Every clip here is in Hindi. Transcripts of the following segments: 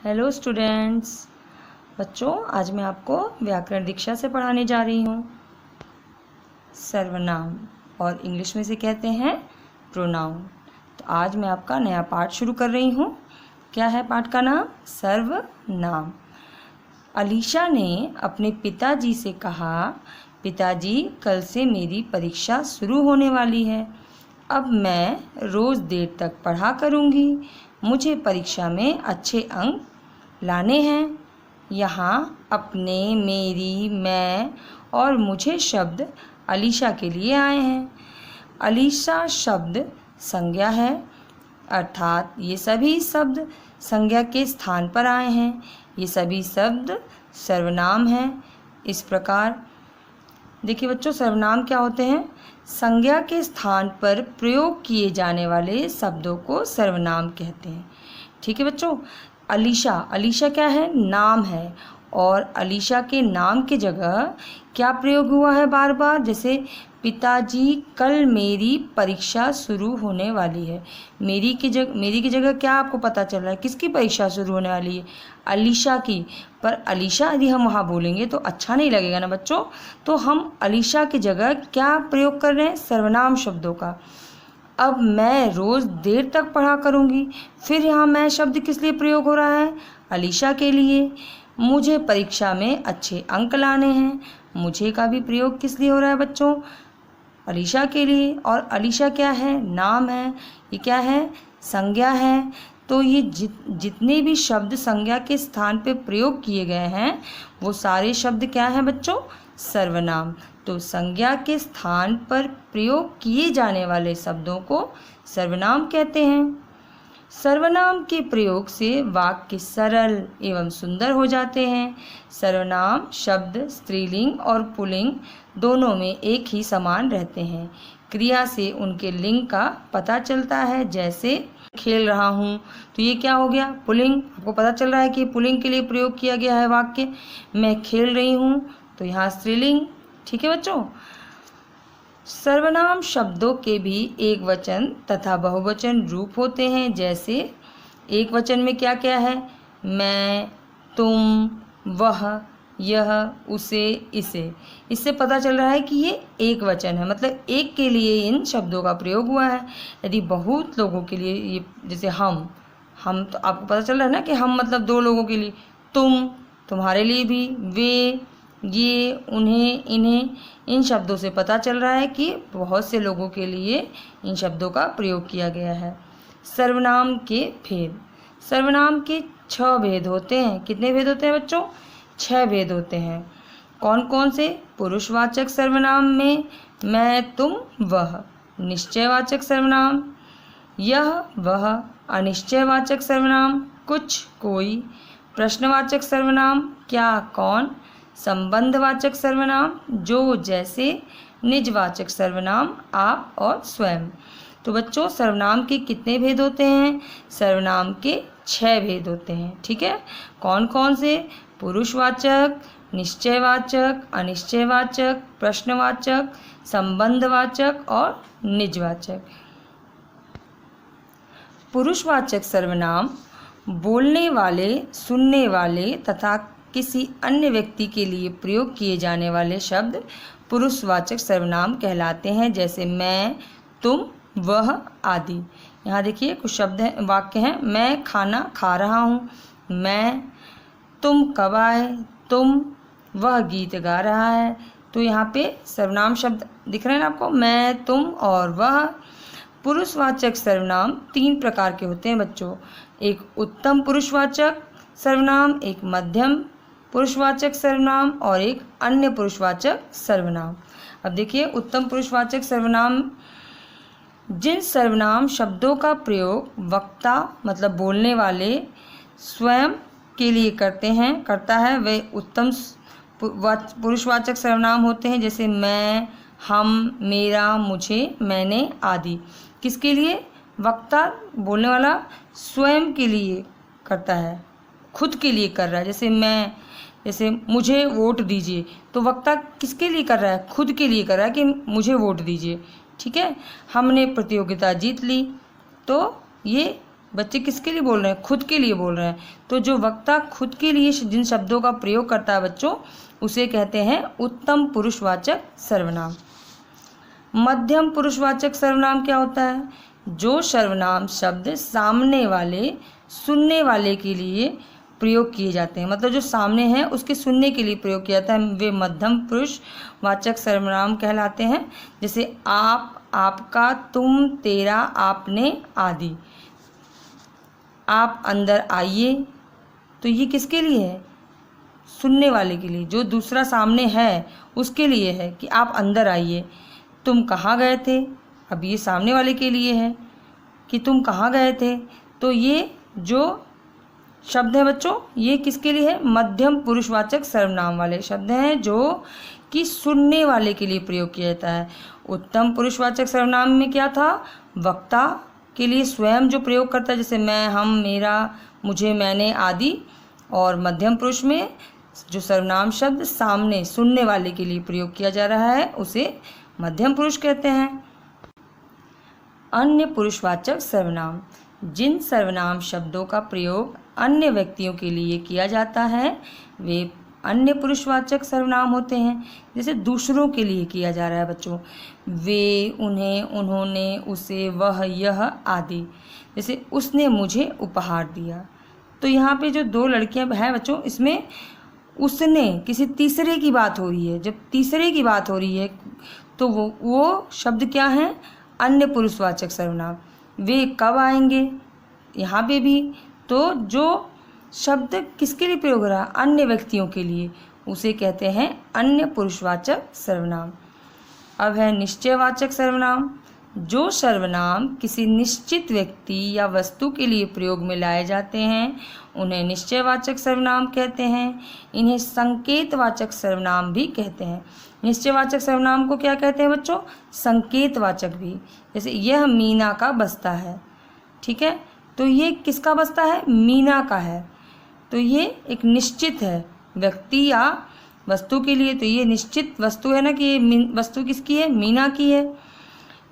Hello students. बच्चों, आज मैं आपको व्याकरण दीक्षा से पढ़ाने जा रही हूँ। सर्वनाम और इंग्लिश में से कहते हैं प्रोनाउन। तो आज मैं आपका नया पाठ शुरू कर रही हूँ। क्या है पाठ का नाम? सर्वनाम। अलीशा ने अपने पिताजी से कहा, पिताजी कल से मेरी परीक्षा शुरू होने वाली है। अब मैं रोज़ देर तक पढ़ा करूँगी। मुझे परीक्षा में अच्छे अंक लाने हैं। यहाँ अपने, मेरी, मैं और मुझे शब्द अलीशा के लिए आए हैं। अलीशा शब्द संज्ञा है, अर्थात ये सभी शब्द संज्ञा के स्थान पर आए हैं। ये सभी शब्द सर्वनाम हैं। इस प्रकार देखिए बच्चों, सर्वनाम क्या होते हैं? संज्ञा के स्थान पर प्रयोग किए जाने वाले शब्दों को सर्वनाम कहते हैं। ठीक है बच्चों। अलीशा, अलीशा क्या है? नाम है। और अलीशा के नाम की जगह क्या प्रयोग हुआ है बार बार? जैसे पिताजी कल मेरी परीक्षा शुरू होने वाली है। मेरी की जगह क्या आपको पता चल रहा है? किसकी परीक्षा शुरू होने वाली है? अलीशा की। पर अलीशा यदि हम वहाँ बोलेंगे तो अच्छा नहीं लगेगा ना बच्चों। तो हम अलीशा की जगह क्या प्रयोग कर रहे हैं? सर्वनाम शब्दों का। अब मैं रोज़ देर तक पढ़ा करूँगी। फिर यहाँ मैं शब्द किस लिए प्रयोग हो रहा है? अलीशा के लिए। मुझे परीक्षा में अच्छे अंक लाने हैं। मुझे का भी प्रयोग किस लिए हो रहा है बच्चों? अलीशा के लिए। और अलीशा क्या है? नाम है। ये क्या है? संज्ञा है। तो ये जितने भी शब्द संज्ञा के स्थान पे प्रयोग किए गए हैं वो सारे शब्द क्या हैं बच्चों? सर्वनाम। तो संज्ञा के स्थान पर प्रयोग किए जाने वाले शब्दों को सर्वनाम कहते हैं। सर्वनाम के प्रयोग से वाक्य सरल एवं सुंदर हो जाते हैं। सर्वनाम शब्द स्त्रीलिंग और पुल्लिंग दोनों में एक ही समान रहते हैं। क्रिया से उनके लिंग का पता चलता है। जैसे खेल रहा हूँ, तो ये क्या हो गया? पुल्लिंग। आपको पता चल रहा है कि पुल्लिंग के लिए प्रयोग किया गया है वाक्य। मैं खेल रही हूँ, तो यहाँ स्त्रीलिंग। ठीक है बच्चों। सर्वनाम शब्दों के भी एक वचन तथा बहुवचन रूप होते हैं। जैसे एक वचन में क्या क्या है? मैं, तुम, वह, यह, उसे, इसे। इससे पता चल रहा है कि ये एक वचन है, मतलब एक के लिए इन शब्दों का प्रयोग हुआ है। यदि बहुत लोगों के लिए, ये जैसे हम तो आपको पता चल रहा है ना कि हम मतलब दो लोगों के लिए। तुम, तुम्हारे लिए भी। वे, ये, उन्हें, इन्हें, इन शब्दों से पता चल रहा है कि बहुत से लोगों के लिए इन शब्दों का प्रयोग किया गया है। सर्वनाम के भेद। सर्वनाम के 6 भेद होते हैं। कितने भेद होते हैं बच्चों? 6 भेद होते हैं। कौन कौन से? पुरुषवाचक सर्वनाम में मैं, तुम, वह। निश्चयवाचक सर्वनाम यह, वह। अनिश्चयवाचक सर्वनाम कुछ, कोई। प्रश्नवाचक सर्वनाम क्या, कौन। संबंधवाचक सर्वनाम जो, जैसे। निजवाचक सर्वनाम आप और स्वयं। तो बच्चों, सर्वनाम के कितने भेद होते हैं? सर्वनाम के 6 भेद होते हैं। ठीक है। कौन कौन से? पुरुषवाचक, निश्चयवाचक, अनिश्चयवाचक, प्रश्नवाचक, संबंधवाचक और निजवाचक। पुरुषवाचक सर्वनाम बोलने वाले, सुनने वाले तथा किसी अन्य व्यक्ति के लिए प्रयोग किए जाने वाले शब्द पुरुषवाचक सर्वनाम कहलाते हैं। जैसे मैं, तुम, वह आदि। यहाँ देखिए कुछ शब्द हैं, वाक्य हैं। मैं खाना खा रहा हूँ। मैं, तुम कब आए। तुम, वह गीत गा रहा है। तो यहाँ पे सर्वनाम शब्द दिख रहे हैं ना आपको? मैं, तुम और वह। पुरुषवाचक सर्वनाम 3 प्रकार के होते हैं बच्चों। एक उत्तम पुरुषवाचक सर्वनाम, एक मध्यम पुरुषवाचक सर्वनाम और एक अन्य पुरुषवाचक सर्वनाम। अब देखिए, उत्तम पुरुषवाचक सर्वनाम जिन सर्वनाम शब्दों का प्रयोग वक्ता मतलब बोलने वाले स्वयं के लिए करता है वे उत्तम पुरुषवाचक सर्वनाम होते हैं। जैसे मैं, हम, मेरा, मुझे, मैंने आदि। किसके लिए? वक्ता बोलने वाला स्वयं के लिए करता है, खुद के लिए कर रहा है। जैसे मैं, जैसे मुझे वोट दीजिए, तो वक्ता किसके लिए कर रहा है? खुद के लिए कर रहा है कि मुझे वोट दीजिए। ठीक है। हमने प्रतियोगिता जीत ली, तो ये बच्चे किसके लिए बोल रहे हैं? खुद के लिए बोल रहे हैं। तो जो वक्ता खुद के लिए जिन शब्दों का प्रयोग करता है बच्चों, उसे कहते हैं उत्तम पुरुषवाचक सर्वनाम। मध्यम पुरुषवाचक सर्वनाम क्या होता है? जो सर्वनाम शब्द सामने वाले सुनने वाले के लिए प्रयोग किए जाते हैं, मतलब जो सामने है उसके सुनने के लिए प्रयोग किया जाता है, वे मध्यम पुरुषवाचक सर्वनाम कहलाते हैं। जैसे आप, आपका, तुम, तेरा, आपने आदि। आप अंदर आइए, तो ये किसके लिए है? सुनने वाले के लिए, जो दूसरा सामने है उसके लिए है कि आप अंदर आइए। तुम कहाँ गए थे? अब ये सामने वाले के लिए है कि तुम कहाँ गए थे। तो ये जो शब्द है बच्चों, ये किसके लिए है? मध्यम पुरुषवाचक सर्वनाम वाले शब्द हैं जो कि सुनने वाले के लिए प्रयोग किया जाता है। उत्तम पुरुषवाचक सर्वनाम में क्या था? वक्ता के लिए स्वयं जो प्रयोग करता है, जैसे मैं, हम, मेरा, मुझे, मैंने आदि। और मध्यम पुरुष में जो सर्वनाम शब्द सामने सुनने वाले के लिए प्रयोग किया जा रहा है उसे मध्यम पुरुष कहते हैं। अन्य पुरुषवाचक सर्वनाम, जिन सर्वनाम शब्दों का प्रयोग अन्य व्यक्तियों के लिए किया जाता है वे अन्य पुरुषवाचक सर्वनाम होते हैं। जैसे दूसरों के लिए किया जा रहा है बच्चों, वे, उन्हें, उन्होंने, उसे, वह, यह आदि। जैसे उसने मुझे उपहार दिया, तो यहाँ पे जो दो लड़कियां हैं बच्चों, इसमें उसने किसी तीसरे की बात हो रही है। जब तीसरे की बात हो रही है तो वो शब्द क्या है? अन्य पुरुषवाचक सर्वनाम। वे कब आएंगे, यहाँ पे भी तो जो शब्द किसके लिए प्रयोग हो रहा है? अन्य व्यक्तियों के लिए, उसे कहते हैं अन्य पुरुषवाचक सर्वनाम। अब है निश्चयवाचक सर्वनाम। जो सर्वनाम किसी निश्चित व्यक्ति या वस्तु के लिए प्रयोग में लाए जाते हैं उन्हें निश्चयवाचक सर्वनाम कहते हैं। इन्हें संकेतवाचक सर्वनाम भी कहते हैं। निश्चयवाचक सर्वनाम को क्या कहते हैं बच्चों? संकेतवाचक भी। जैसे यह मीना का बस्ता है, ठीक है, तो ये किसका बस्ता है? मीना का है। तो ये एक निश्चित है व्यक्ति या वस्तु के लिए, तो ये निश्चित वस्तु है ना कि ये वस्तु किसकी है? मीना की है।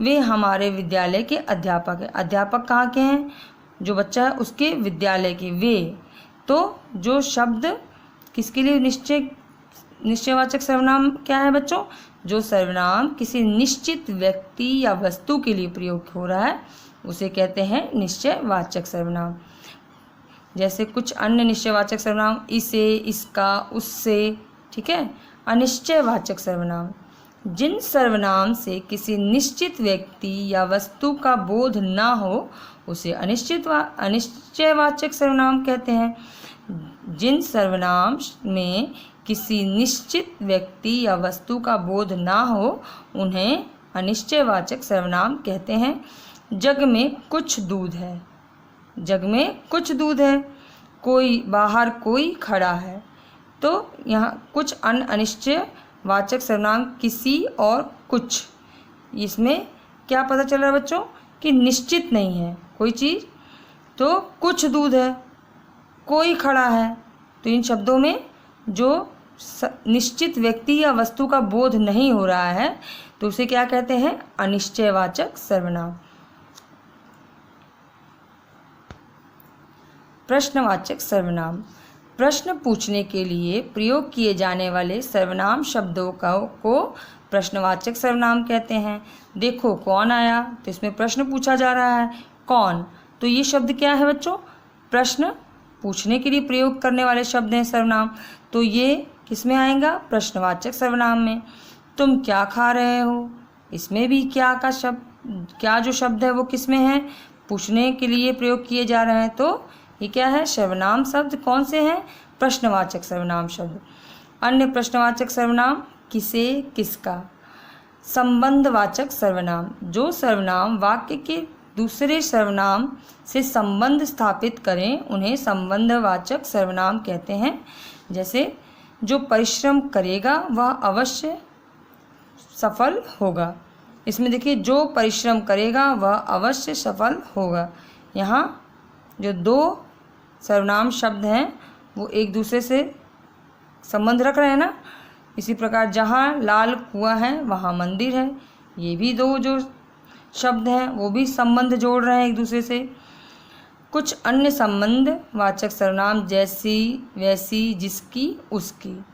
वे हमारे विद्यालय के अध्यापक हैं। अध्यापक कहाँ के हैं? जो बच्चा है उसके विद्यालय के। वे, तो जो शब्द किसके लिए निश्चयवाचक सर्वनाम क्या है बच्चों? जो सर्वनाम किसी निश्चित व्यक्ति या वस्तु के लिए प्रयोग हो रहा है उसे कहते हैं निश्चयवाचक सर्वनाम। जैसे कुछ अन्य निश्चयवाचक सर्वनाम, इसे, इसका, उससे, ठीक है। अनिश्चयवाचक सर्वनाम, जिन सर्वनाम से किसी निश्चित व्यक्ति या वस्तु का बोध ना हो उसे अनिश्चयवाचक सर्वनाम कहते हैं। जिन सर्वनाम में किसी निश्चित व्यक्ति या वस्तु का बोध ना हो उन्हें अनिश्चयवाचक सर्वनाम कहते हैं। जग में कुछ दूध है, जग में कुछ दूध है। कोई बाहर, कोई खड़ा है। तो यहाँ कुछ अनिश्चयवाचक सर्वनाम किसी और कुछ, इसमें क्या पता चल रहा है बच्चों कि निश्चित नहीं है कोई चीज़। तो कुछ दूध है, कोई खड़ा है, तो इन शब्दों में जो निश्चित व्यक्ति या वस्तु का बोध नहीं हो रहा है तो उसे क्या कहते हैं? अनिश्चयवाचक सर्वनाम। प्रश्नवाचक सर्वनाम, प्रश्न पूछने के लिए प्रयोग किए जाने वाले सर्वनाम शब्दों को प्रश्नवाचक सर्वनाम कहते हैं। देखो कौन आया, तो इसमें प्रश्न पूछा जा रहा है, कौन, तो ये शब्द क्या है बच्चों? प्रश्न पूछने के लिए प्रयोग करने वाले शब्द हैं सर्वनाम, तो ये किस में आएगा? प्रश्नवाचक सर्वनाम में। तुम क्या खा रहे हो, इसमें भी क्या का शब्द, क्या जो शब्द है वो किस में है? पूछने के लिए प्रयोग किए जा रहे हैं, तो ये क्या है? सर्वनाम शब्द कौन से हैं? प्रश्नवाचक सर्वनाम शब्द। अन्य प्रश्नवाचक सर्वनाम, किसे, किसका। संबंधवाचक सर्वनाम, जो सर्वनाम वाक्य के दूसरे सर्वनाम से संबंध स्थापित करें उन्हें संबंधवाचक सर्वनाम कहते हैं। जैसे जो परिश्रम करेगा वह अवश्य सफल होगा। इसमें देखिए, जो परिश्रम करेगा वह अवश्य सफल होगा। यहाँ जो दो सर्वनाम शब्द हैं वो एक दूसरे से संबंध रख रहे हैं ना। इसी प्रकार जहाँ लाल कुआं है वहाँ मंदिर है, ये भी दो जो शब्द हैं वो भी संबंध जोड़ रहे हैं एक दूसरे से। कुछ अन्य संबंधवाचक सर्वनाम जैसी, वैसी, जिसकी, उसकी।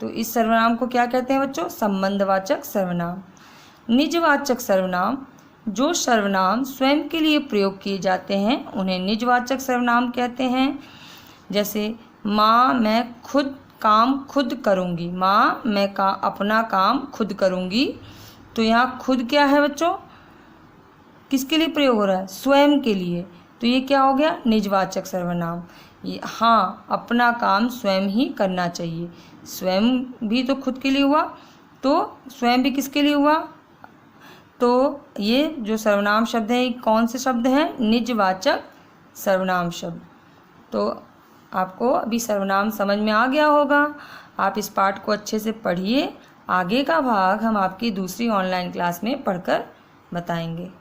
तो इस सर्वनाम को क्या कहते हैं बच्चों? संबंधवाचक सर्वनाम। निजवाचक सर्वनाम, जो सर्वनाम स्वयं के लिए प्रयोग किए जाते हैं उन्हें निजवाचक सर्वनाम कहते हैं। जैसे माँ मैं काम खुद करूँगी, माँ मैं अपना काम खुद करूँगी। तो यहाँ खुद क्या है बच्चों? किसके लिए प्रयोग हो रहा है? स्वयं के लिए। तो ये क्या हो गया? निजवाचक सर्वनाम। ये हाँ, अपना काम स्वयं ही करना चाहिए। स्वयं भी तो खुद के लिए हुआ, तो स्वयं भी किसके लिए हुआ? तो ये जो सर्वनाम शब्द है, ये कौन से शब्द हैं? निजवाचक सर्वनाम शब्द। तो आपको अभी सर्वनाम समझ में आ गया होगा। आप इस पाठ को अच्छे से पढ़िए। आगे का भाग हम आपकी दूसरी ऑनलाइन क्लास में पढ़कर बताएंगे।